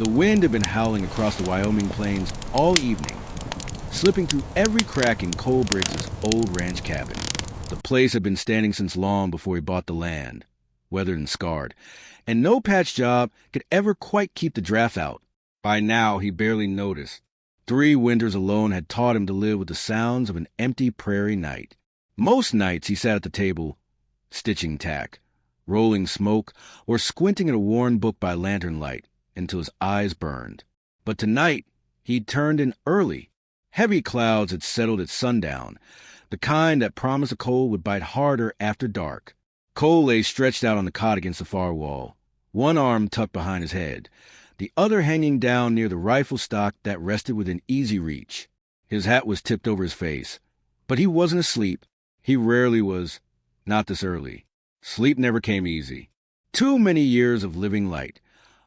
The wind had been howling across the Wyoming plains all evening, slipping through every crack in Cole Briggs's old ranch cabin. The place had been standing since long before he bought the land, weathered and scarred, and no patch job could ever quite keep the draft out. By now, he barely noticed. 3 winters alone had taught him to live with the sounds of an empty prairie night. Most nights he sat at the table, stitching tack, rolling smoke, or squinting at a worn book by lantern light until his eyes burned. But tonight, he'd turned in early. Heavy clouds had settled at sundown, the kind that promised a cold would bite harder after dark. Cole lay stretched out on the cot against the far wall, one arm tucked behind his head, the other hanging down near the rifle stock that rested within easy reach. His hat was tipped over his face, but he wasn't asleep. He rarely was, not this early. Sleep never came easy. Too many years of living light,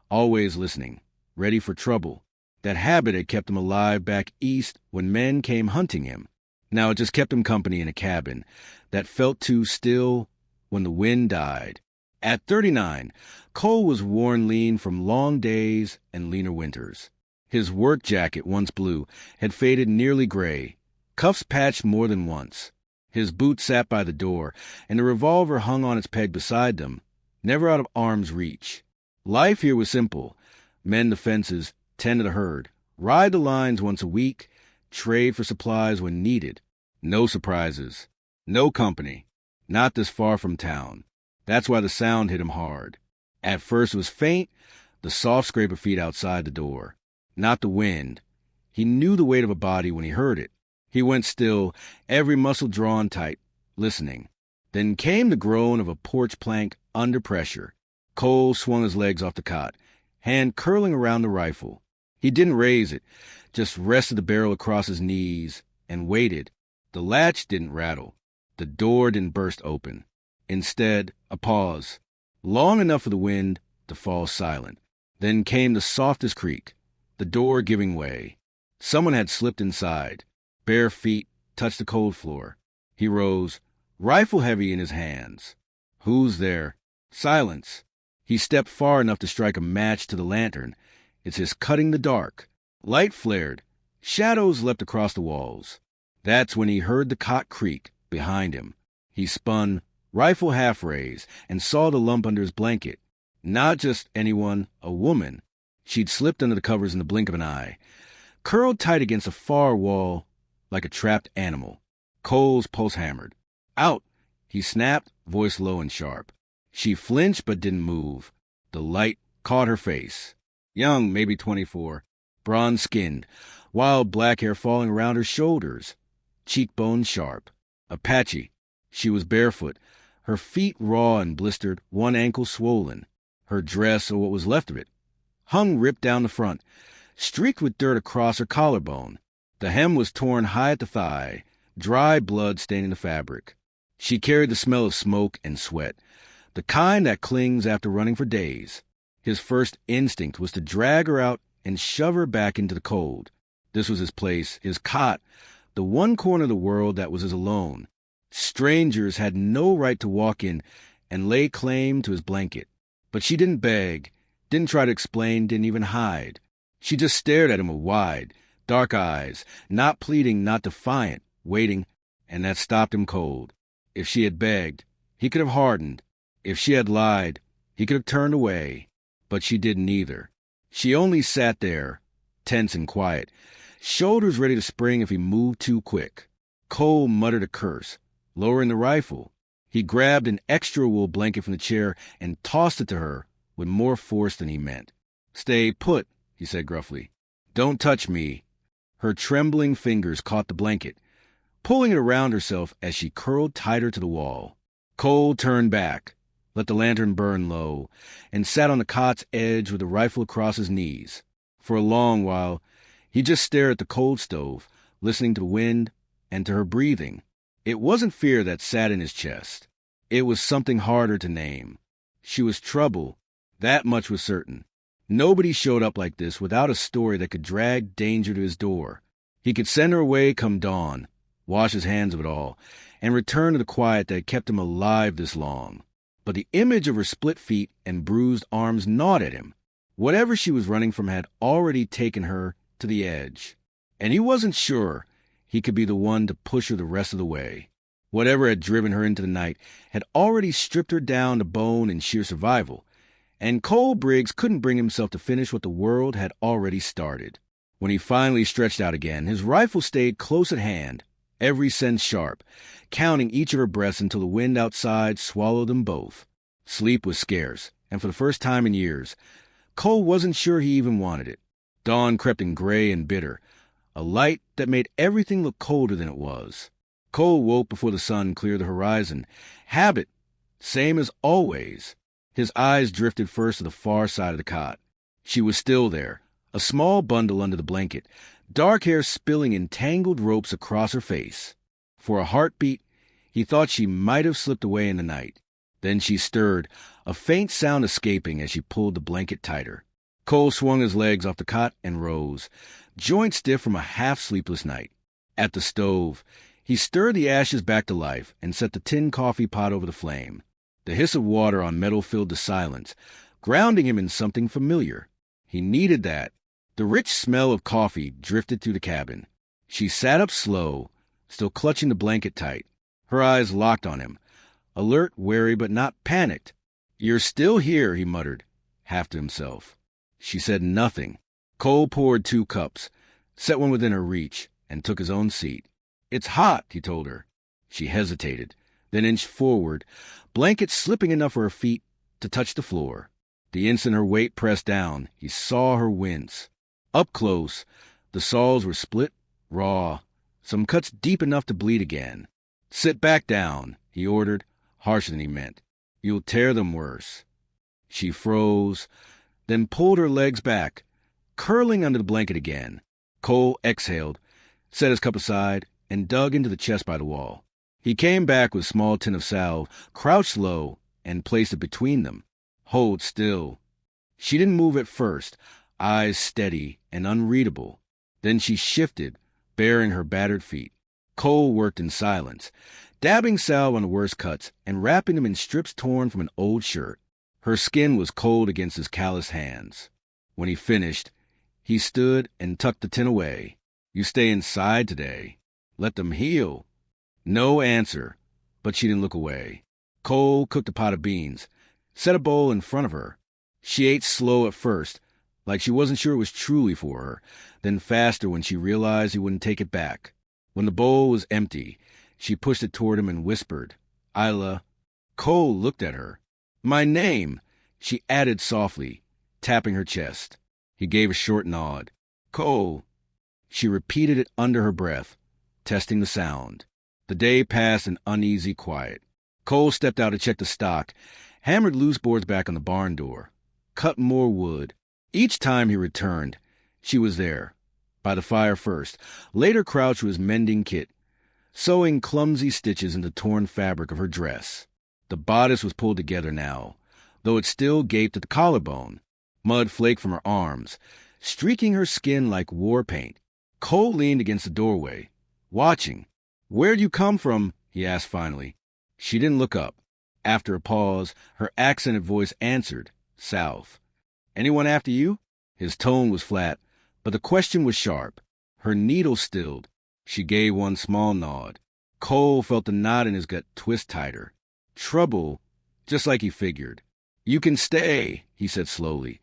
always listening, ready for trouble. That habit had kept him alive back east when men came hunting him. Now it just kept him company in a cabin that felt too still when the wind died. At 39, Cole was worn lean from long days and leaner winters. His work jacket, once blue, had faded nearly gray, cuffs patched more than once. His boots sat by the door, and the revolver hung on its peg beside them, never out of arm's reach. Life here was simple. Mend the fences, tend to the herd, ride the lines once a week, trade for supplies when needed. No surprises, no company, not this far from town. That's why the sound hit him hard. At first it was faint, the soft scrape of feet outside the door. Not the wind. He knew the weight of a body when he heard it. He went still, every muscle drawn tight, listening. Then came the groan of a porch plank under pressure. Cole swung his legs off the cot, hand curling around the rifle. He didn't raise it, just rested the barrel across his knees and waited. The latch didn't rattle. The door didn't burst open. Instead, a pause, long enough for the wind to fall silent. Then came the softest creak, the door giving way. Someone had slipped inside. Bare feet touched the cold floor. He rose, rifle heavy in his hands. Who's there? Silence. He stepped far enough to strike a match to the lantern. It's his cutting the dark. Light flared. Shadows leapt across the walls. That's when he heard the cot creak behind him. He spun, rifle half raised, and saw the lump under his blanket. Not just anyone, a woman. She'd slipped under the covers in the blink of an eye, curled tight against a far wall like a trapped animal. Cole's pulse hammered. Out, he snapped, voice low and sharp. She flinched but didn't move. The light caught her face. Young, maybe 24, bronze-skinned, wild black hair falling around her shoulders, cheekbones sharp. Apache. She was barefoot, her feet raw and blistered, one ankle swollen. Her dress, or what was left of it, hung ripped down the front, streaked with dirt across her collarbone. The hem was torn high at the thigh, dry blood staining the fabric. She carried the smell of smoke and sweat, the kind that clings after running for days. His first instinct was to drag her out and shove her back into the cold. This was his place, his cot, the one corner of the world that was his alone. Strangers had no right to walk in and lay claim to his blanket. But she didn't beg, didn't try to explain, didn't even hide. She just stared at him with wide, dark eyes, not pleading, not defiant, waiting, and that stopped him cold. If she had begged, he could have hardened. If she had lied, he could have turned away. But she didn't either. She only sat there, tense and quiet, shoulders ready to spring if he moved too quick. Cole muttered a curse, lowering the rifle. He grabbed an extra wool blanket from the chair and tossed it to her with more force than he meant. "Stay put," he said gruffly. "Don't touch me." Her trembling fingers caught the blanket, pulling it around herself as she curled tighter to the wall. Cole turned back, let the lantern burn low, and sat on the cot's edge with the rifle across his knees. For a long while, he just stared at the cold stove, listening to the wind and to her breathing. It wasn't fear that sat in his chest. It was something harder to name. She was trouble. That much was certain. Nobody showed up like this without a story that could drag danger to his door. He could send her away come dawn, wash his hands of it all, and return to the quiet that had kept him alive this long. But the image of her split feet and bruised arms gnawed at him. Whatever she was running from had already taken her to the edge, and he wasn't sure he could be the one to push her the rest of the way. Whatever had driven her into the night had already stripped her down to bone in sheer survival, and Cole Briggs couldn't bring himself to finish what the world had already started. When he finally stretched out again, his rifle stayed close at hand, every sense sharp, counting each of her breaths until the wind outside swallowed them both. Sleep was scarce, and for the first time in years, Cole wasn't sure he even wanted it. Dawn crept in gray and bitter, a light that made everything look colder than it was. Cole woke before the sun cleared the horizon. Habit, same as always. His eyes drifted first to the far side of the cot. She was still there, a small bundle under the blanket, dark hair spilling in tangled ropes across her face. For a heartbeat, he thought she might have slipped away in the night. Then she stirred, a faint sound escaping as she pulled the blanket tighter. Cole swung his legs off the cot and rose, joints stiff from a half-sleepless night. At the stove, he stirred the ashes back to life and set the tin coffee pot over the flame. The hiss of water on metal filled the silence, grounding him in something familiar. He needed that. The rich smell of coffee drifted through the cabin. She sat up slow, still clutching the blanket tight, her eyes locked on him, alert, wary, but not panicked. "You're still here," he muttered, half to himself. She said nothing. Cole poured 2 cups, set one within her reach, and took his own seat. "It's hot," he told her. She hesitated, then inched forward, blanket slipping enough for her feet to touch the floor. The instant her weight pressed down, he saw her wince. Up close, the soles were split, raw, some cuts deep enough to bleed again. "Sit back down," he ordered, harsher than he meant. "You'll tear them worse." She froze, then pulled her legs back, curling under the blanket again. Cole exhaled, set his cup aside, and dug into the chest by the wall. He came back with a small tin of salve, crouched low, and placed it between them. "Hold still." She didn't move at first, eyes steady and unreadable. Then she shifted, baring her battered feet. Cole worked in silence, dabbing salve on the worst cuts and wrapping them in strips torn from an old shirt. Her skin was cold against his calloused hands. When he finished, he stood and tucked the tin away. "You stay inside today. Let them heal." No answer, but she didn't look away. Cole cooked a pot of beans, set a bowl in front of her. She ate slow at first, like she wasn't sure it was truly for her, then faster when she realized he wouldn't take it back. When the bowl was empty, she pushed it toward him and whispered, "Isla." Cole looked at her. "My name," she added softly, tapping her chest. He gave a short nod. "Cole." She repeated it under her breath, testing the sound. The day passed in uneasy quiet. Cole stepped out to check the stock, hammered loose boards back on the barn door, cut more wood. Each time he returned, she was there, by the fire first, later crouched with his mending kit, sewing clumsy stitches into the torn fabric of her dress. The bodice was pulled together now, though it still gaped at the collarbone. Mud flaked from her arms, streaking her skin like war paint. Cole leaned against the doorway, watching. "Where'd you come from?" he asked finally. She didn't look up. After a pause, her accented voice answered, "South." "Anyone after you?" His tone was flat, but the question was sharp. Her needle stilled. She gave one small nod. Cole felt the knot in his gut twist tighter. Trouble, just like he figured. "You can stay," he said slowly.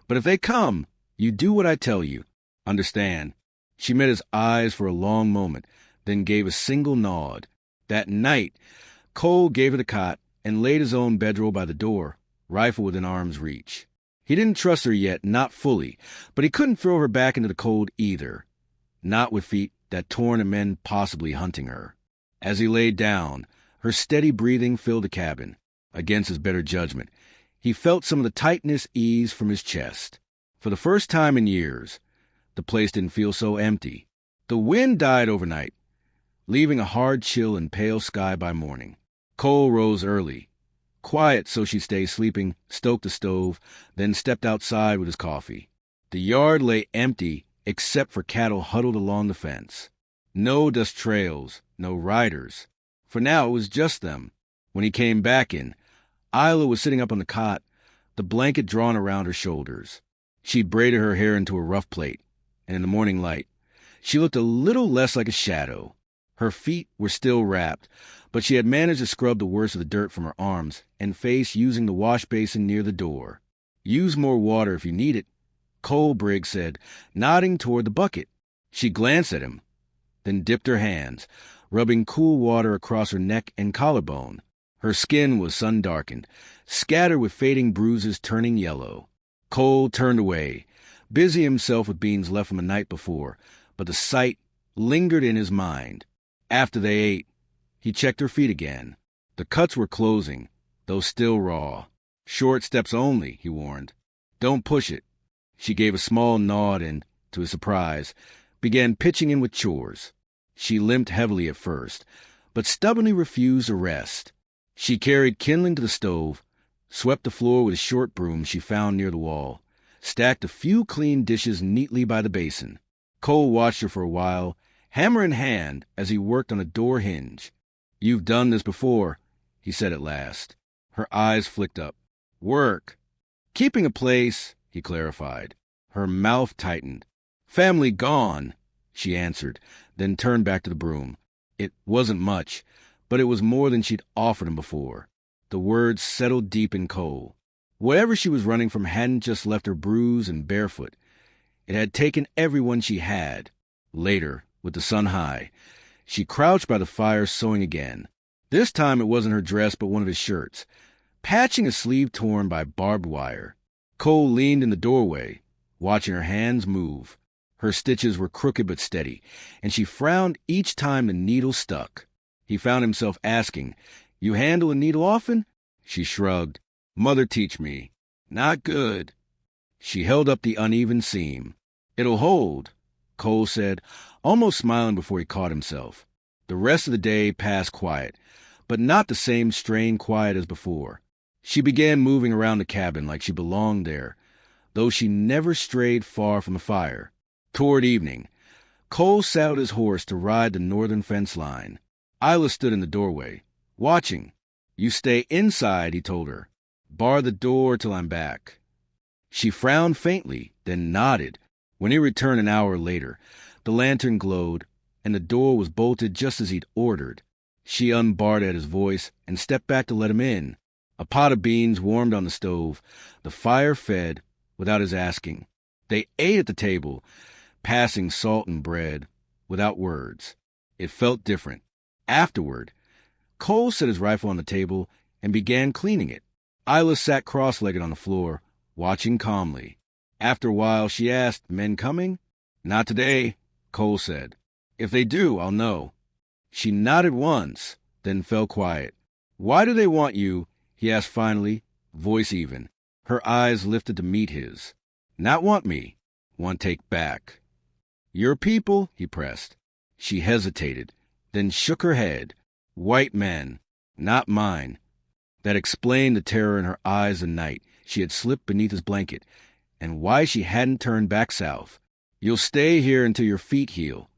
"But if they come, you do what I tell you. Understand?" She met his eyes for a long moment, then gave a single nod. That night, Cole gave her the cot and laid his own bedroll by the door, rifle within arm's reach. He didn't trust her yet, not fully, but he couldn't throw her back into the cold either, not with feet that torn and men possibly hunting her. As he laid down, her steady breathing filled the cabin. Against his better judgment, he felt some of the tightness ease from his chest. For the first time in years, the place didn't feel so empty. The wind died overnight, leaving a hard chill and pale sky by morning. Cole rose early, quiet so she'd stay sleeping, stoked the stove, then stepped outside with his coffee. The yard lay empty except for cattle huddled along the fence. No dust trails, no riders. For now it was just them. When he came back in, Isla was sitting up on the cot, the blanket drawn around her shoulders. She braided her hair into a rough plait, and in the morning light, she looked a little less like a shadow. Her feet were still wrapped, but she had managed to scrub the worst of the dirt from her arms and face using the wash basin near the door. "Use more water if you need it," Cole Briggs said, nodding toward the bucket. She glanced at him, then dipped her hands, rubbing cool water across her neck and collarbone. Her skin was sun-darkened, scattered with fading bruises turning yellow. Cole turned away, busy himself with beans left from the night before, but the sight lingered in his mind. After they ate, he checked her feet again. The cuts were closing, though still raw. "Short steps only," he warned. "Don't push it." She gave a small nod and, to his surprise, began pitching in with chores. She limped heavily at first, but stubbornly refused to rest. She carried kindling to the stove, swept the floor with a short broom she found near the wall, stacked a few clean dishes neatly by the basin. Cole watched her for a while, hammer in hand, as he worked on a door hinge. "You've done this before," he said at last. Her eyes flicked up. "Work." "Keeping a place," he clarified. Her mouth tightened. "Family gone," she answered, then turned back to the broom. It wasn't much, but it was more than she'd offered him before. The words settled deep in Cole. Whatever she was running from hadn't just left her bruised and barefoot. It had taken everyone she had. Later, with the sun high, she crouched by the fire sewing again. This time it wasn't her dress but one of his shirts, patching a sleeve torn by barbed wire. Cole leaned in the doorway, watching her hands move. Her stitches were crooked but steady, and she frowned each time the needle stuck. He found himself asking, "You handle a needle often?" She shrugged. "Mother teach me." "Not good." She held up the uneven seam. "It'll hold," Cole said, almost smiling before he caught himself. The rest of the day passed quiet, but not the same strained quiet as before. She began moving around the cabin like she belonged there, though she never strayed far from the fire. Toward evening, Cole saddled his horse to ride the northern fence line. Isla stood in the doorway, watching. "You stay inside," he told her. "Bar the door till I'm back." She frowned faintly, then nodded. When he returned an hour later, the lantern glowed, and the door was bolted just as he'd ordered. She unbarred at his voice and stepped back to let him in. A pot of beans warmed on the stove, the fire fed, without his asking. They ate at the table, passing salt and bread, without words. It felt different. Afterward, Cole set his rifle on the table and began cleaning it. Isla sat cross-legged on the floor, watching calmly. After a while, she asked, "Men coming?" "Not today," Cole said. "If they do, I'll know." She nodded once, then fell quiet. "Why do they want you?" he asked finally, voice even. Her eyes lifted to meet his. "Not want me. Want take back." "Your people?" he pressed. She hesitated, then shook her head. "White men. Not mine." That explained the terror in her eyes the night she had slipped beneath his blanket, and why she hadn't turned back south. "You'll stay here until your feet heal,"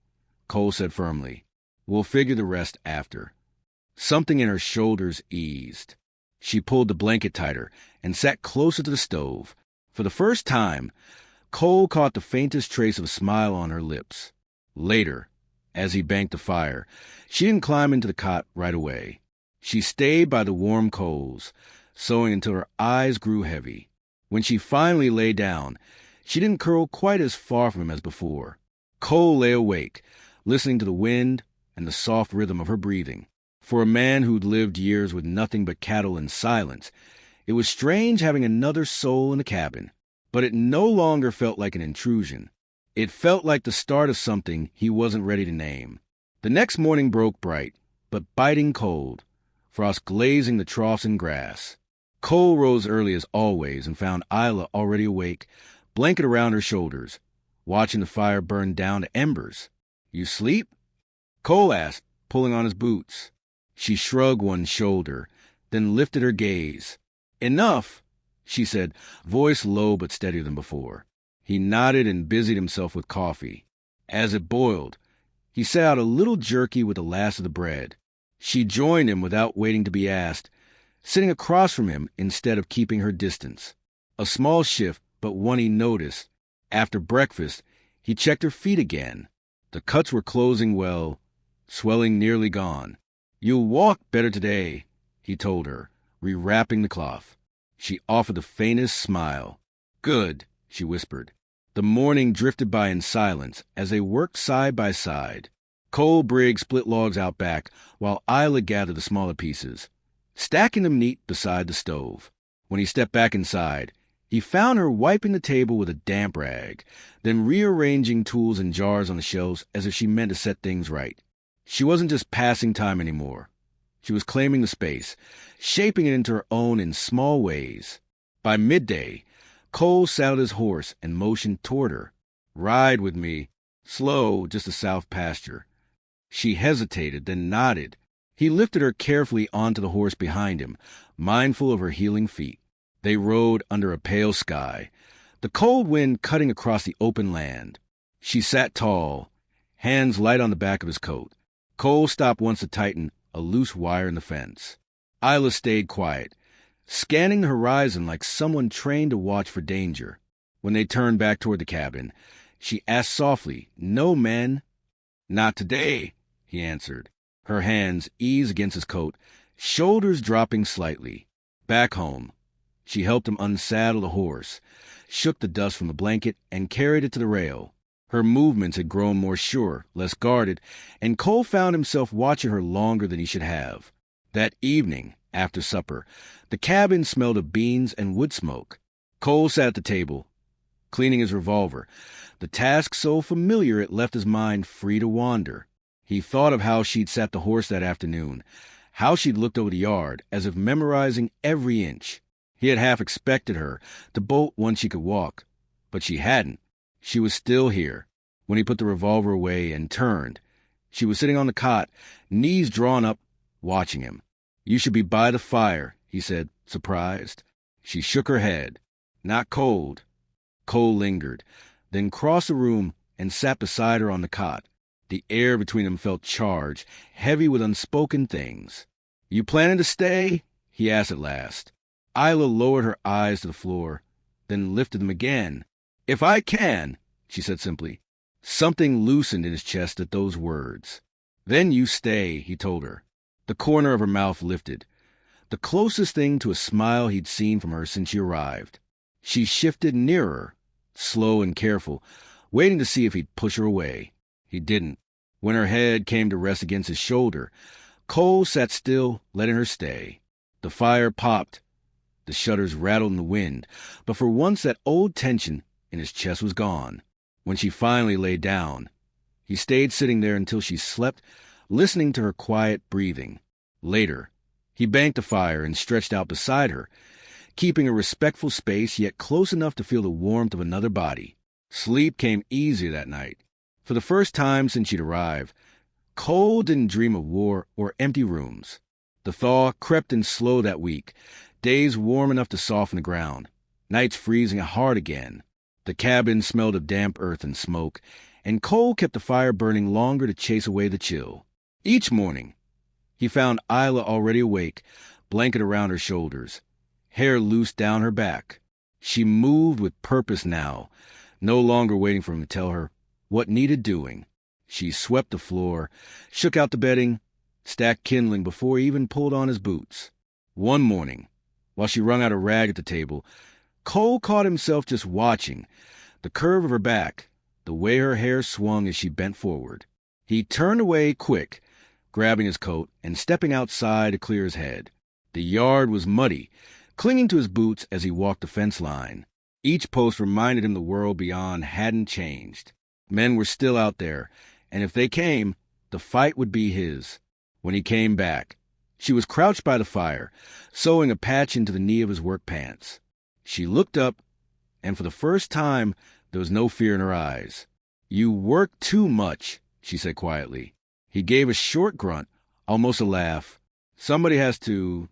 Cole said firmly. "We'll figure the rest after." Something in her shoulders eased. She pulled the blanket tighter and sat closer to the stove. For the first time, Cole caught the faintest trace of a smile on her lips. Later, as he banked the fire, she didn't climb into the cot right away. She stayed by the warm coals, sewing until her eyes grew heavy. When she finally lay down, she didn't curl quite as far from him as before. Cole lay awake, listening to the wind and the soft rhythm of her breathing. For a man who'd lived years with nothing but cattle and silence, it was strange having another soul in the cabin. But it no longer felt like an intrusion. It felt like the start of something he wasn't ready to name. The next morning broke bright, but biting cold, frost glazing the troughs and grass. Cole rose early as always and found Isla already awake, blanket around her shoulders, watching the fire burn down to embers. "You sleep?" Cole asked, pulling on his boots. She shrugged one shoulder, then lifted her gaze. "Enough," she said, voice low but steadier than before. He nodded and busied himself with coffee. As it boiled, he set out a little jerky with the last of the bread. She joined him without waiting to be asked, sitting across from him instead of keeping her distance. A small shift, but one he noticed. After breakfast, he checked her feet again. The cuts were closing well, swelling nearly gone. "You'll walk better today," he told her, rewrapping the cloth. She offered the faintest smile. "Good," she whispered. The morning drifted by in silence as they worked side by side. Cole Briggs split logs out back, while Isla gathered the smaller pieces, stacking them neat beside the stove. When he stepped back inside, he found her wiping the table with a damp rag, then rearranging tools and jars on the shelves as if she meant to set things right. She wasn't just passing time anymore. She was claiming the space, shaping it into her own in small ways. By midday, Cole saddled his horse and motioned toward her. "Ride with me. Slow, just a south pasture." She hesitated, then nodded. He lifted her carefully onto the horse behind him, mindful of her healing feet. They rode under a pale sky, the cold wind cutting across the open land. She sat tall, hands light on the back of his coat. Cole stopped once to tighten a loose wire in the fence. Isla stayed quiet, scanning the horizon like someone trained to watch for danger. When they turned back toward the cabin, she asked softly, "No men?" "Not today," he answered. Her hands eased against his coat, shoulders dropping slightly. Back home, she helped him unsaddle the horse, shook the dust from the blanket, and carried it to the rail. Her movements had grown more sure, less guarded, and Cole found himself watching her longer than he should have. That evening, after supper, the cabin smelled of beans and wood smoke. Cole sat at the table, cleaning his revolver, the task so familiar it left his mind free to wander. He thought of how she'd sat the horse that afternoon, how she'd looked over the yard, as if memorizing every inch. He had half expected her to bolt once she could walk, but she hadn't. She was still here. When he put the revolver away and turned, she was sitting on the cot, knees drawn up, watching him. "You should be by the fire," he said, surprised. She shook her head. "Not cold." Cole lingered, then crossed the room and sat beside her on the cot. The air between them felt charged, heavy with unspoken things. "You planning to stay?" he asked at last. Isla lowered her eyes to the floor, then lifted them again. "If I can," she said simply. Something loosened in his chest at those words. "Then you stay," he told her. The corner of her mouth lifted, the closest thing to a smile he'd seen from her since she arrived. She shifted nearer, slow and careful, waiting to see if he'd push her away. He didn't. When her head came to rest against his shoulder, Cole sat still, letting her stay. The fire popped. The shutters rattled in the wind, but for once that old tension in his chest was gone. When she finally lay down, he stayed sitting there until she slept, listening to her quiet breathing. Later, he banked the fire and stretched out beside her, keeping a respectful space yet close enough to feel the warmth of another body. Sleep came easier that night. For the first time since she'd arrived, Cole didn't dream of war or empty rooms. The thaw crept in slow that week, days warm enough to soften the ground, nights freezing hard again. The cabin smelled of damp earth and smoke, and Cole kept the fire burning longer to chase away the chill. Each morning, he found Isla already awake, blanket around her shoulders, hair loose down her back. She moved with purpose now, no longer waiting for him to tell her what needed doing. She swept the floor, shook out the bedding, stacked kindling before he even pulled on his boots. One morning, while she wrung out a rag at the table, Cole caught himself just watching, the curve of her back, the way her hair swung as she bent forward. He turned away quick, grabbing his coat and stepping outside to clear his head. The yard was muddy, clinging to his boots as he walked the fence line. Each post reminded him the world beyond hadn't changed. Men were still out there, and if they came, the fight would be his. When he came back, she was crouched by the fire, sewing a patch into the knee of his work pants. She looked up, and for the first time, there was no fear in her eyes. "You work too much," she said quietly. He gave a short grunt, almost a laugh. "Somebody has to—"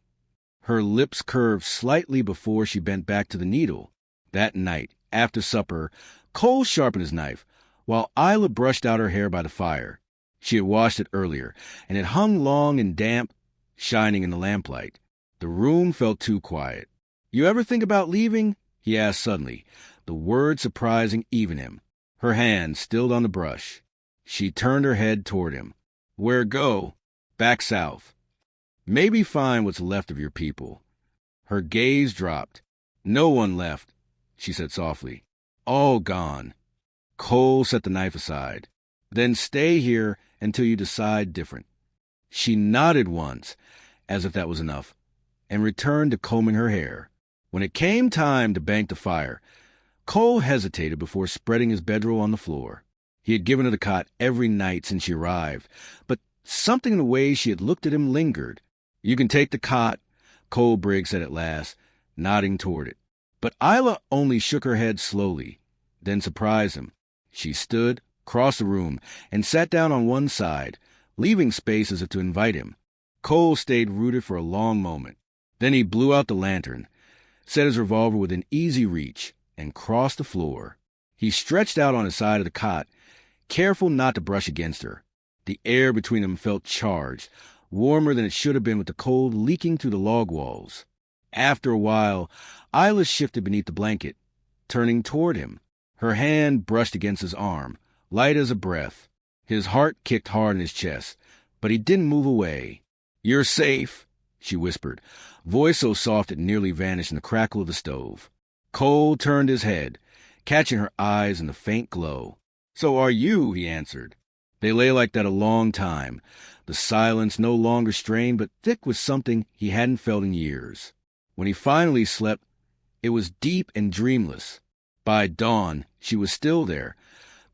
Her lips curved slightly before she bent back to the needle. That night, after supper, Cole sharpened his knife, while Isla brushed out her hair by the fire. She had washed it earlier, and it hung long and damp, shining in the lamplight. The room felt too quiet. "You ever think about leaving?" he asked suddenly, the words surprising even him. Her hand stilled on the brush. She turned her head toward him. "Where go?" "Back south. Maybe find what's left of your people." Her gaze dropped. "No one left," she said softly. "All gone." Cole set the knife aside. "Then stay here until you decide different." She nodded once, as if that was enough, and returned to combing her hair. When it came time to bank the fire, Cole hesitated before spreading his bedroll on the floor. He had given her the cot every night since she arrived, but something in the way she had looked at him lingered. "You can take the cot," Cole Briggs said at last, nodding toward it. But Isla only shook her head slowly, then surprised him. She stood, crossed the room, and sat down on one side, leaving space as if to invite him. Cole stayed rooted for a long moment. Then he blew out the lantern, set his revolver within easy reach, and crossed the floor. He stretched out on his side of the cot, careful not to brush against her. The air between them felt charged, warmer than it should have been with the cold leaking through the log walls. After a while, Isla shifted beneath the blanket, turning toward him. Her hand brushed against his arm, light as a breath. His heart kicked hard in his chest, but he didn't move away. "You're safe," she whispered, voice so soft it nearly vanished in the crackle of the stove. Cole turned his head, catching her eyes in the faint glow. "So are you," he answered. They lay like that a long time, the silence no longer strained but thick with something he hadn't felt in years. When he finally slept, it was deep and dreamless. By dawn, she was still there,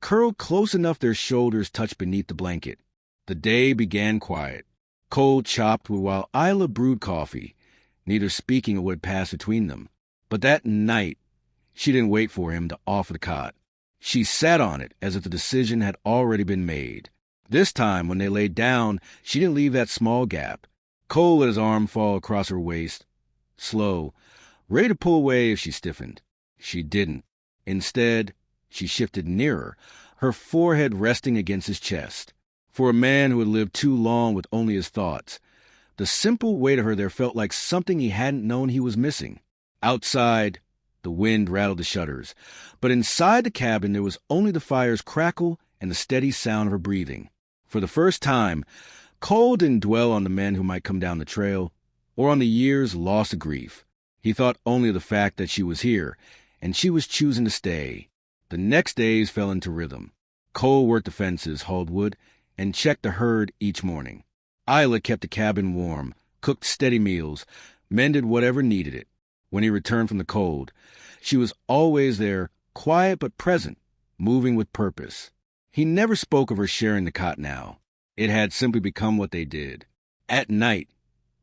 curled close enough their shoulders touched beneath the blanket. The day began quiet. Cole chopped wood while Isla brewed coffee, neither speaking of what had passed between them. But that night, she didn't wait for him to offer the cot. She sat on it as if the decision had already been made. This time, when they lay down, she didn't leave that small gap. Cole let his arm fall across her waist, slow, ready to pull away if she stiffened. She didn't. Instead, she shifted nearer, her forehead resting against his chest. For a man who had lived too long with only his thoughts, the simple weight of her there felt like something he hadn't known he was missing. Outside, the wind rattled the shutters, but inside the cabin there was only the fire's crackle and the steady sound of her breathing. For the first time, Cole didn't dwell on the men who might come down the trail, or on the years lost to grief. He thought only of the fact that she was here, and she was choosing to stay. The next days fell into rhythm. Cole worked the fences, hauled wood, and checked the herd each morning. Isla kept the cabin warm, cooked steady meals, mended whatever needed it. When he returned from the cold, she was always there, quiet but present, moving with purpose. He never spoke of her sharing the cot now. It had simply become what they did. At night,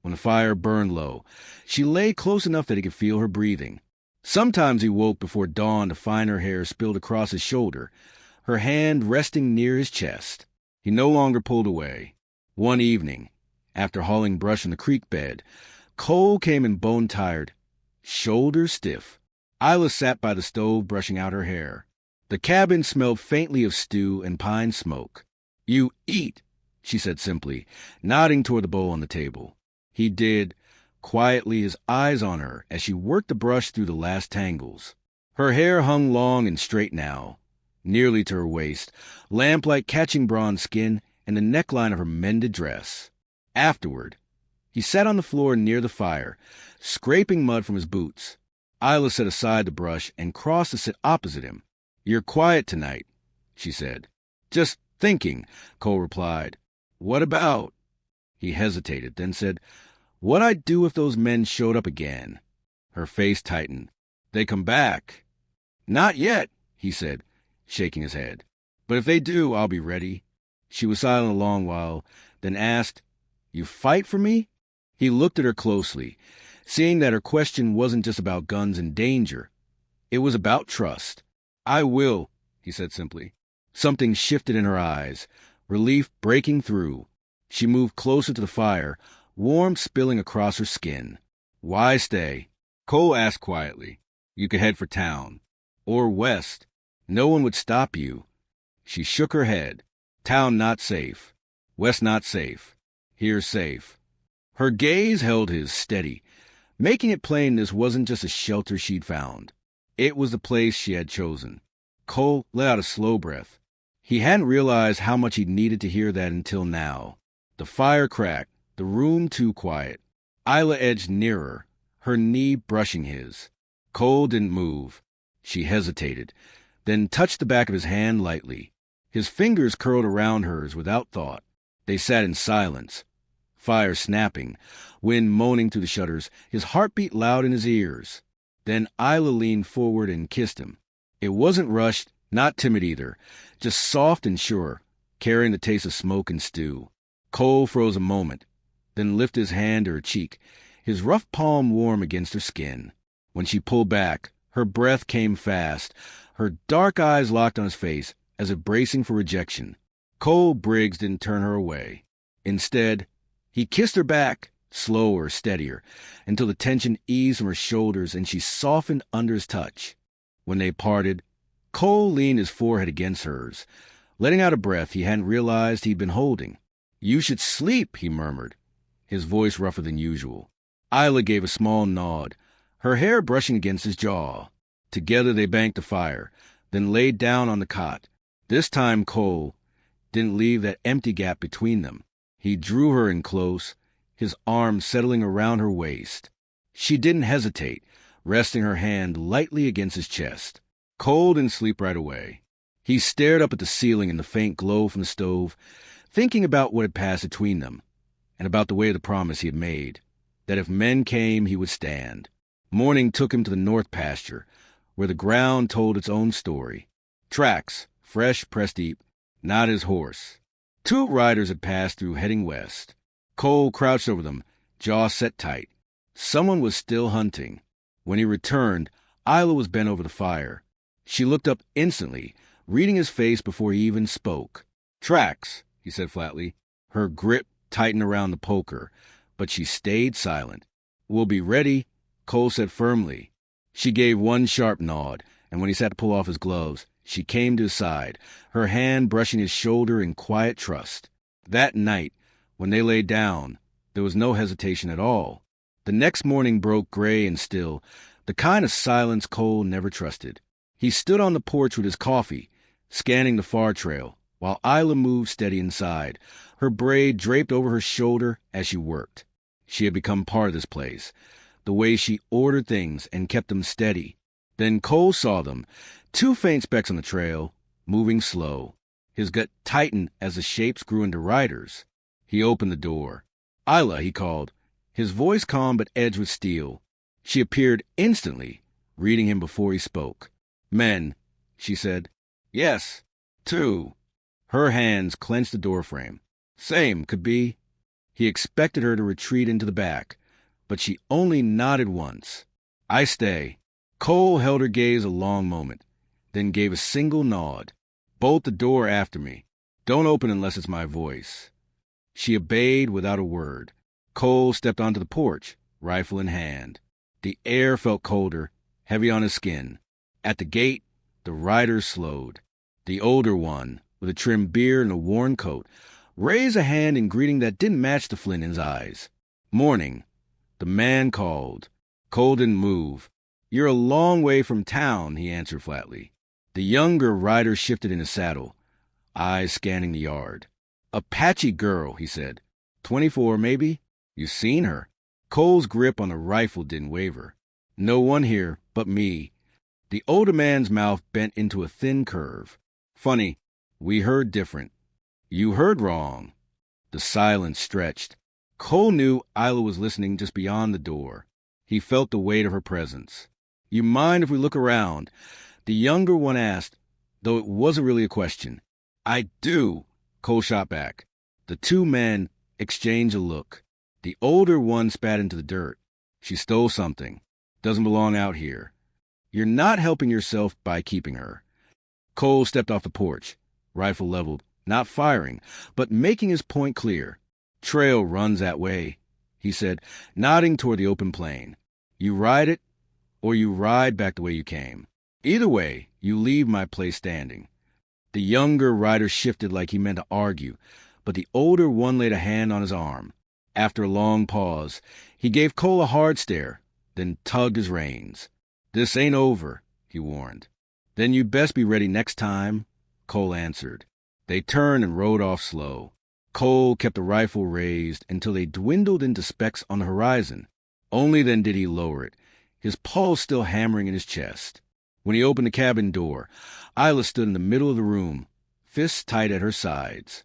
when the fire burned low, she lay close enough that he could feel her breathing. Sometimes he woke before dawn to find her hair spilled across his shoulder, her hand resting near his chest. He no longer pulled away. One evening, after hauling brush in the creek bed, Cole came in bone-tired, shoulders stiff. Isla sat by the stove brushing out her hair. The cabin smelled faintly of stew and pine smoke. "You eat," she said simply, nodding toward the bowl on the table. He did, quietly, his eyes on her as she worked the brush through the last tangles. Her hair hung long and straight now, nearly to her waist, lamp-like catching bronze skin and the neckline of her mended dress. Afterward, he sat on the floor near the fire, scraping mud from his boots. Isla set aside the brush and crossed to sit opposite him. "You're quiet tonight," she said. "Just thinking," Cole replied. "What about?" He hesitated, then said, "What'd I do if those men showed up again?" Her face tightened. "They come back." "Not yet," he said, shaking his head. "But if they do, I'll be ready." She was silent a long while, then asked, "You fight for me?" He looked at her closely, seeing that her question wasn't just about guns and danger. It was about trust. "I will," he said simply. Something shifted in her eyes, relief breaking through. She moved closer to the fire, warmth spilling across her skin. "Why stay?" Cole asked quietly. "You could head for town. Or west. No one would stop you." She shook her head. "Town not safe. West not safe. Here safe." Her gaze held his steady, making it plain this wasn't just a shelter she'd found. It was the place she had chosen. Cole let out a slow breath. He hadn't realized how much he needed to hear that until now. The fire cracked, the room too quiet. Isla edged nearer, her knee brushing his. Cole didn't move. She hesitated, then touched the back of his hand lightly. His fingers curled around hers without thought. They sat in silence. Fire snapping, wind moaning through the shutters, his heartbeat loud in his ears. Then Isla leaned forward and kissed him. It wasn't rushed, not timid either, just soft and sure, carrying the taste of smoke and stew. Cole froze a moment, then lifted his hand to her cheek, his rough palm warm against her skin. When she pulled back, her breath came fast, her dark eyes locked on his face, as if bracing for rejection. Cole Briggs didn't turn her away. Instead, he kissed her back, slower, steadier, until the tension eased from her shoulders and she softened under his touch. When they parted, Cole leaned his forehead against hers, letting out a breath he hadn't realized he'd been holding. "You should sleep," he murmured, his voice rougher than usual. Isla gave a small nod, her hair brushing against his jaw. Together they banked the fire, then laid down on the cot. This time Cole didn't leave that empty gap between them. He drew her in close, his arms settling around her waist. She didn't hesitate, resting her hand lightly against his chest. Cole didn't sleep right away. He stared up at the ceiling in the faint glow from the stove, thinking about what had passed between them, and about the way of the promise he had made, that if men came, he would stand. Morning took him to the north pasture, where the ground told its own story. Tracks, fresh, pressed deep, not his horse. 2 riders had passed through, heading west. Cole crouched over them, jaw set tight. Someone was still hunting. When he returned, Isla was bent over the fire. She looked up instantly, reading his face before he even spoke. "Tracks," he said flatly. Her grip tightened around the poker, but she stayed silent. "We'll be ready," Cole said firmly. She gave one sharp nod, and when he sat to pull off his gloves, she came to his side, her hand brushing his shoulder in quiet trust. That night, when they lay down, there was no hesitation at all. The next morning broke gray and still, the kind of silence Cole never trusted. He stood on the porch with his coffee, scanning the far trail, while Isla moved steady inside, her braid draped over her shoulder as she worked. She had become part of this place, the way she ordered things and kept them steady. Then Cole saw them, 2 faint specks on the trail, moving slow. His gut tightened as the shapes grew into riders. He opened the door. "Isla," he called, his voice calm but edged with steel. She appeared instantly, reading him before he spoke. "Men," she said. "Yes, 2. Her hands clenched the doorframe. "Same, could be." He expected her to retreat into the back, but she only nodded once. "I stay." Cole held her gaze a long moment, then gave a single nod. "Bolt the door after me. Don't open unless it's my voice." She obeyed without a word. Cole stepped onto the porch, rifle in hand. The air felt colder, heavy on his skin. At the gate, the riders slowed. The older one, with a trim beard and a worn coat, raised a hand in greeting that didn't match the flint in his eyes. "Morning." The man called. Cole didn't move. "You're a long way from town," he answered flatly. The younger rider shifted in his saddle, eyes scanning the yard. "Apache girl," he said. 24, maybe? You seen her?" Cole's grip on the rifle didn't waver. "No one here but me." The older man's mouth bent into a thin curve. "Funny, we heard different." "You heard wrong." The silence stretched. Cole knew Isla was listening just beyond the door. He felt the weight of her presence. "You mind if we look around?" The younger one asked, though it wasn't really a question. "I do," Cole shot back. The 2 men exchanged a look. The older one spat into the dirt. "She stole something. Doesn't belong out here. You're not helping yourself by keeping her." Cole stepped off the porch, rifle leveled, not firing, but making his point clear. "Trail runs that way," he said, nodding toward the open plain. "You ride it, or you ride back the way you came. Either way, you leave my place standing." The younger rider shifted like he meant to argue, but the older one laid a hand on his arm. After a long pause, he gave Cole a hard stare, then tugged his reins. "This ain't over," he warned. "Then you'd best be ready next time," Cole answered. They turned and rode off slow. Cole kept the rifle raised until they dwindled into specks on the horizon. Only then did he lower it, his pulse still hammering in his chest. When he opened the cabin door, Isla stood in the middle of the room, fists tight at her sides.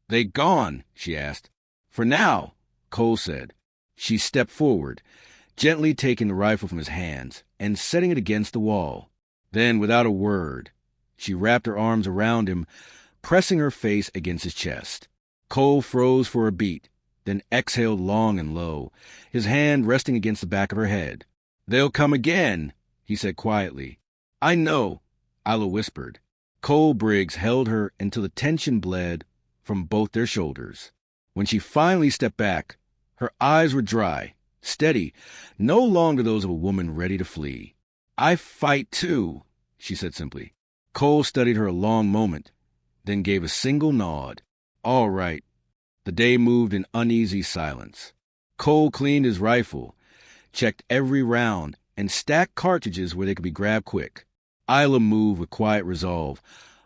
"They gone?" she asked. "For now," Cole said. She stepped forward, gently taking the rifle from his hands and setting it against the wall. Then, without a word, she wrapped her arms around him, pressing her face against his chest. Cole froze for a beat, then exhaled long and low, his hand resting against the back of her head. "They'll come again," he said quietly. "I know," Isla whispered. Cole Briggs held her until the tension bled from both their shoulders. When she finally stepped back, her eyes were dry, steady, no longer those of a woman ready to flee. "I fight too," she said simply. Cole studied her a long moment, then gave a single nod. "All right." The day moved in uneasy silence. Cole cleaned his rifle, checked every round, and stacked cartridges where they could be grabbed quick. Isla moved with quiet resolve,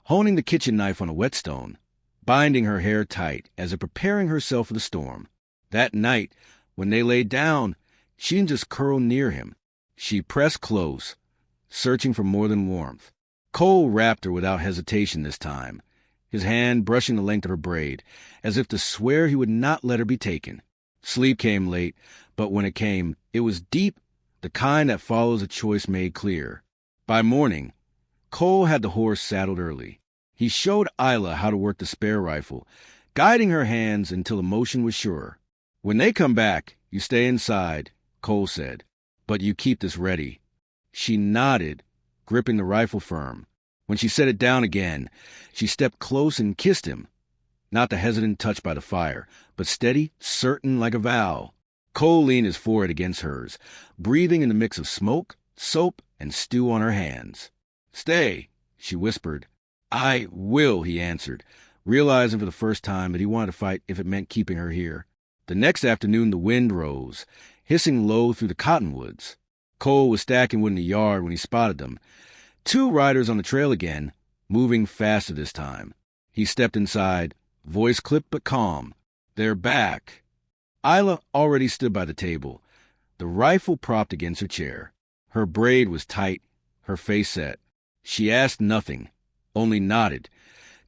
honing the kitchen knife on a whetstone, binding her hair tight as if preparing herself for the storm. That night, when they lay down, she didn't just curl near him. She pressed close, searching for more than warmth. Cole wrapped her without hesitation this time, his hand brushing the length of her braid, as if to swear he would not let her be taken. Sleep came late, but when it came, it was deep, the kind that follows a choice made clear. By morning, Cole had the horse saddled early. He showed Isla how to work the spare rifle, guiding her hands until the motion was sure. "When they come back, you stay inside," Cole said, "but you keep this ready." She nodded, gripping the rifle firm. When she set it down again, she stepped close and kissed him, not the hesitant touch by the fire, but steady, certain like a vow. Cole leaned his forehead against hers, breathing in the mix of smoke, soap, and stew on her hands. "Stay," she whispered. "I will," he answered, realizing for the first time that he wanted to fight if it meant keeping her here. The next afternoon the wind rose, hissing low through the cottonwoods. Cole was stacking wood in the yard when he spotted them. 2 riders on the trail again, moving faster this time. He stepped inside, voice clipped but calm. "They're back." Isla already stood by the table, the rifle propped against her chair. Her braid was tight, her face set. She asked nothing, only nodded,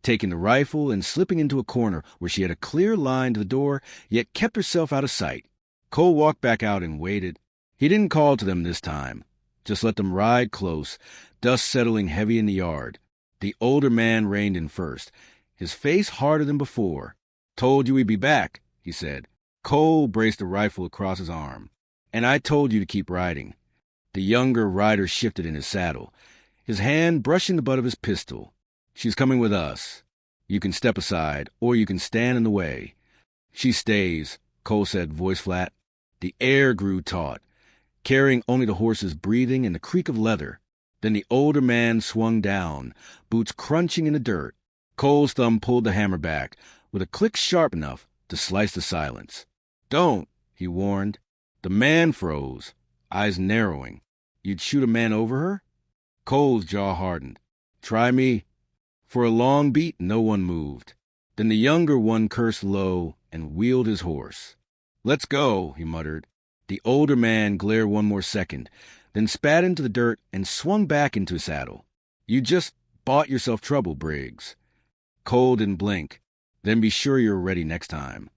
taking the rifle and slipping into a corner where she had a clear line to the door, yet kept herself out of sight. Cole walked back out and waited. He didn't call to them this time, just let them ride close, dust settling heavy in the yard. The older man reined in first, his face harder than before. "Told you we'd be back," he said. Cole braced the rifle across his arm. "And I told you to keep riding." The younger rider shifted in his saddle, his hand brushing the butt of his pistol. "She's coming with us. You can step aside, or you can stand in the way." "She stays," Cole said, voice flat. The air grew taut, carrying only the horse's breathing and the creak of leather. Then the older man swung down, boots crunching in the dirt. Cole's thumb pulled the hammer back, with a click sharp enough to slice the silence. "Don't," he warned. The man froze, eyes narrowing. "You'd shoot a man over her?" Cole's jaw hardened. "Try me." For a long beat, no one moved. Then the younger one cursed low and wheeled his horse. "Let's go," he muttered. The older man glared one more second, then spat into the dirt and swung back into his saddle. "You just bought yourself trouble, Briggs." Cole didn't blink. "Then be sure you're ready next time."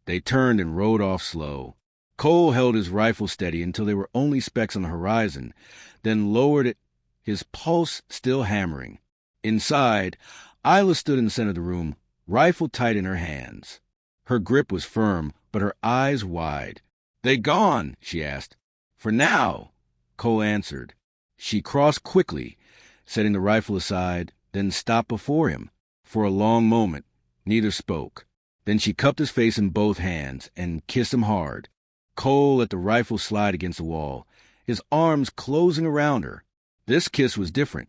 They turned and rode off slow. Cole held his rifle steady until there were only specks on the horizon, then lowered it, his pulse still hammering. Inside, Isla stood in the center of the room, rifle tight in her hands. Her grip was firm, but her eyes wide. "They gone?" she asked. "For now," Cole answered. She crossed quickly, setting the rifle aside, then stopped before him. For a long moment, neither spoke. Then she cupped his face in both hands and kissed him hard. Cole let the rifle slide against the wall, his arms closing around her. This kiss was different,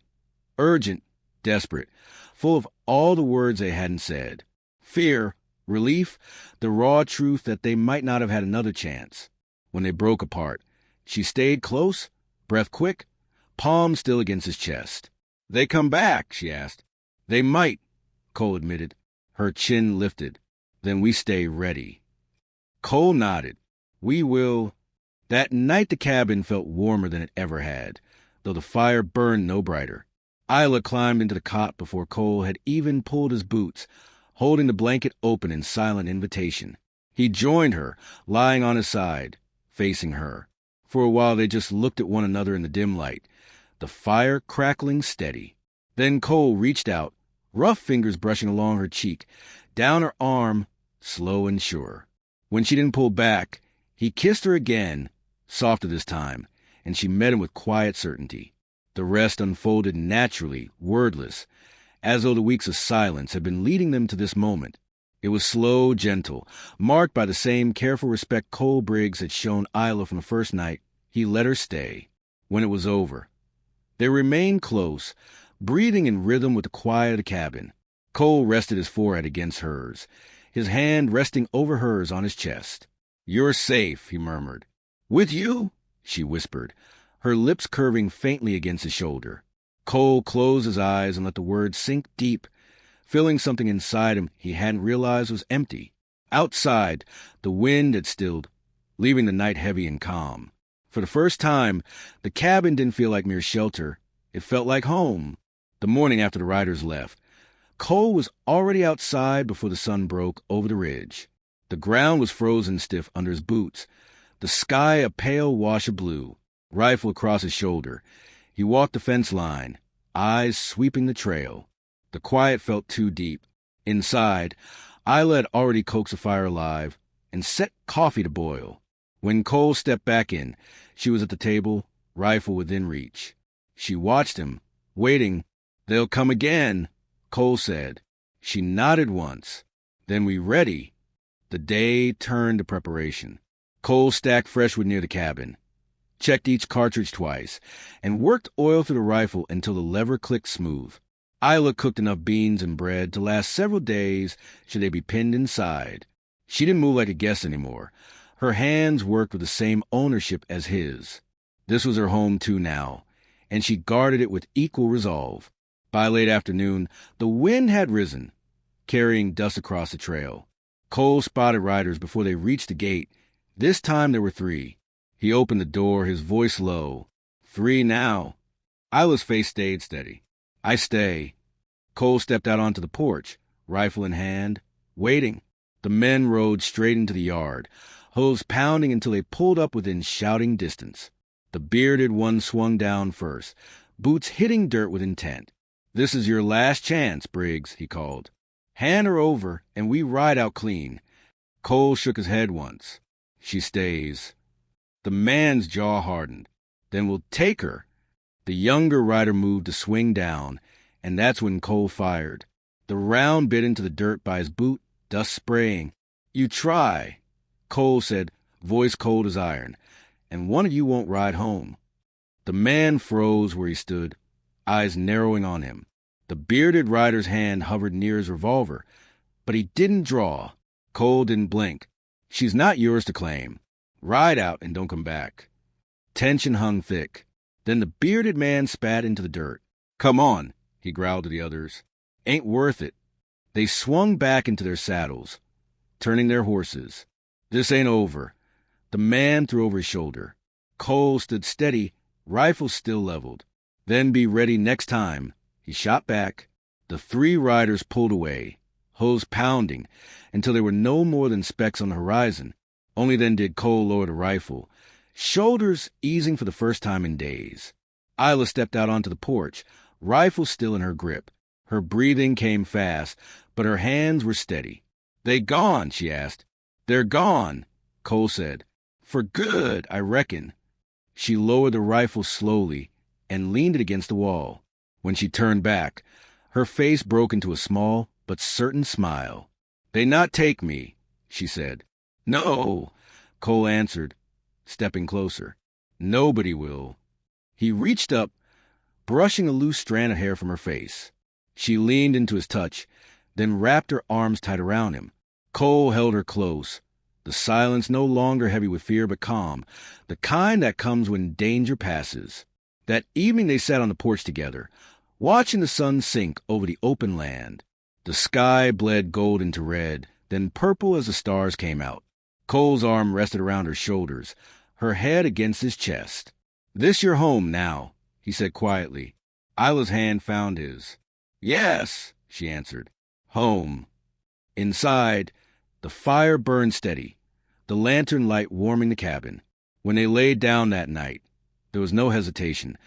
urgent, desperate, full of all the words they hadn't said. Fear, relief, the raw truth that they might not have had another chance. When they broke apart, she stayed close, breath quick, palm still against his chest. "They come back?" she asked. "They might," Cole admitted. Her chin lifted. "Then we stay ready." Cole nodded. "We will." That night the cabin felt warmer than it ever had, though the fire burned no brighter. Isla climbed into the cot before Cole had even pulled his boots, holding the blanket open in silent invitation. He joined her, lying on his side, facing her. For a while they just looked at one another in the dim light, the fire crackling steady. Then Cole reached out, rough fingers brushing along her cheek, down her arm, slow and sure. When she didn't pull back, he kissed her again, softer this time, and she met him with quiet certainty. The rest unfolded naturally, wordless, as though the weeks of silence had been leading them to this moment. It was slow, gentle, marked by the same careful respect Cole Briggs had shown Isla from the first night. He let her stay. When it was over, they remained close, breathing in rhythm with the quiet of the cabin. Cole rested his forehead against hers, his hand resting over hers on his chest. "You're safe," he murmured. "With you?" she whispered, her lips curving faintly against his shoulder. Cole closed his eyes and let the words sink deep, filling something inside him he hadn't realized was empty. Outside, the wind had stilled, leaving the night heavy and calm. For the first time, the cabin didn't feel like mere shelter. It felt like home. The morning after the riders left, Cole was already outside before the sun broke over the ridge. The ground was frozen stiff under his boots, the sky a pale wash of blue, rifle across his shoulder. He walked the fence line, eyes sweeping the trail. The quiet felt too deep. Inside, Isla had already coaxed a fire alive and set coffee to boil. When Cole stepped back in, she was at the table, rifle within reach. She watched him, waiting. "They'll come again," Cole said. She nodded once. "Then we ready." The day turned to preparation. Cole stacked fresh wood near the cabin, checked each cartridge twice, and worked oil through the rifle until the lever clicked smooth. Isla cooked enough beans and bread to last several days should they be pinned inside. She didn't move like a guest anymore. Her hands worked with the same ownership as his. This was her home too now, and she guarded it with equal resolve. By late afternoon, the wind had risen, carrying dust across the trail. Cole spotted riders before they reached the gate. This time there were 3. He opened the door, his voice low. 3 now. Isla's face stayed steady. "I stay." Cole stepped out onto the porch, rifle in hand, waiting. The men rode straight into the yard, hooves pounding until they pulled up within shouting distance. The bearded one swung down first, boots hitting dirt with intent. "This is your last chance, Briggs," he called. "Hand her over, and we ride out clean." Cole shook his head once. "She stays." The man's jaw hardened. "Then we'll take her." The younger rider moved to swing down, and that's when Cole fired. The round bit into the dirt by his boot, dust spraying. "You try," Cole said, voice cold as iron, "and one of you won't ride home." The man froze where he stood, eyes narrowing on him. The bearded rider's hand hovered near his revolver, but he didn't draw. Cole didn't blink. "She's not yours to claim. Ride out and don't come back." Tension hung thick. Then the bearded man spat into the dirt. "Come on," he growled to the others. "Ain't worth it." They swung back into their saddles, turning their horses. "This ain't over." The man threw over his shoulder. Cole stood steady, rifle still leveled. "Then be ready next time." He shot back. The 3 riders pulled away, hooves pounding, until there were no more than specks on the horizon. Only then did Cole lower the rifle, shoulders easing for the first time in days. Isla stepped out onto the porch, rifle still in her grip. Her breathing came fast, but her hands were steady. "They gone?" she asked. "They're gone," Cole said. "For good, I reckon." She lowered the rifle slowly and leaned it against the wall. When she turned back, her face broke into a small but certain smile. "They not take me," she said. "No," Cole answered, stepping closer. "Nobody will." He reached up, brushing a loose strand of hair from her face. She leaned into his touch, then wrapped her arms tight around him. Cole held her close, the silence no longer heavy with fear but calm, the kind that comes when danger passes. That evening they sat on the porch together, watching the sun sink over the open land. The sky bled gold into red, then purple as the stars came out. Cole's arm rested around her shoulders, her head against his chest. "This your home now," he said quietly. Isla's hand found his. "Yes," she answered. "Home." Inside, the fire burned steady, the lantern light warming the cabin. When they laid down that night, there was no hesitation,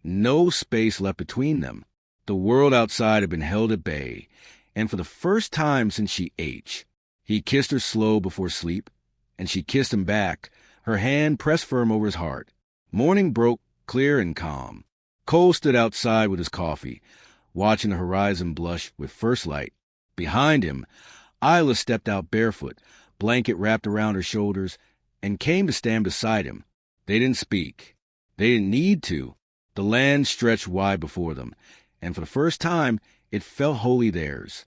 no space left between them. The world outside had been held at bay, and for the first time since she aged, he kissed her slow before sleep, and she kissed him back, her hand pressed firm over his heart. Morning broke clear and calm. Cole stood outside with his coffee, watching the horizon blush with first light. Behind him, Isla stepped out barefoot, blanket wrapped around her shoulders, and came to stand beside him. They didn't speak. They didn't need to. The land stretched wide before them, and for the first time, it felt wholly theirs.